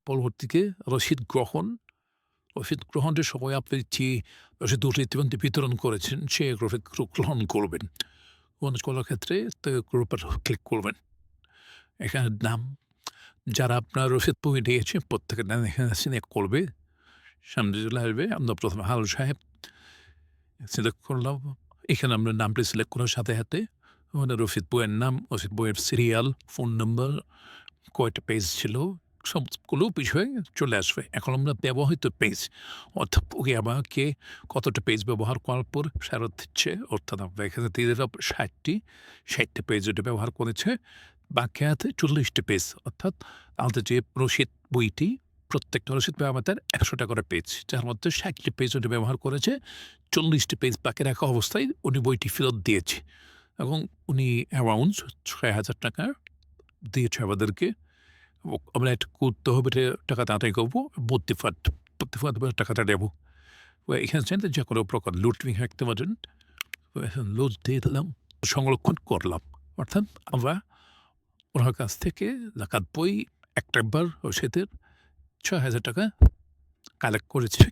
পরবর্তীতে রসিদ গ্রহণের সময় আপনি যে রসিদ ইতিমধ্যে বিতরণ করেছেন সে রসিদ গ্রহণ করবেন। গ্রহণ করার ক্ষেত্রে গ্রুপের ক্লিক করবেন। এখানে নাম যারা আপনার রসিদ বই নিয়েছে প্রত্যেকের নাম এখানে সিলেক্ট করবে। সামনে চলে আসবে। আমরা প্রথমে হারুন সাহেব সিলেক্ট করলাম। এখানে আমরা নামটি সিলেক্ট করার সাথে সাথে আমাদের রসিদ বইয়ের নাম, রসিদ বইয়ের সিরিয়াল, ফোন নম্বর, কয়টা পেজ ছিল সবগুলো বিষয় চলে আসবে। এখন আমরা ব্যবহৃত পেজ অর্থাৎ ওকে আমাকে কতটা পেজ ব্যবহার করার পর ফেরত দিচ্ছে, অর্থাৎ আমরা এখানে দিয়ে দিলাম ৬০টা পেজ ওটা ব্যবহার করেছে, বাকি আছে ৪০টা পেজ। অর্থাৎ আমাদের যে রসিদ বইটি প্রত্যেকটা রসিদ বই আমাদের ১০০ করে পেজ, যার মধ্যে ৬০টা পেজ ওটা ব্যবহার করেছে, ৪০টা পেজ বাকি রাখা অবস্থায় উনি বইটি ফেরত দিয়েছে এবং উনি অ্যামাউন্ট ৳৬,০০০ দিয়েছে আমাদেরকে। আমরা একটা করতে হবে, টাকাটা আদায় করবো, প্রতিফাত টাকাটা নেব। এখানে চাইলে যে কোনো প্রকার লোড তুমি রাখতে পারেন। লোড দিয়ে দিলাম, সংরক্ষণ করলাম। অর্থাৎ আমরা ওনার কাছ থেকে ডাকাত বই একটাবার রসিদের ৳৬,০০০ কালেক্ট করেছি।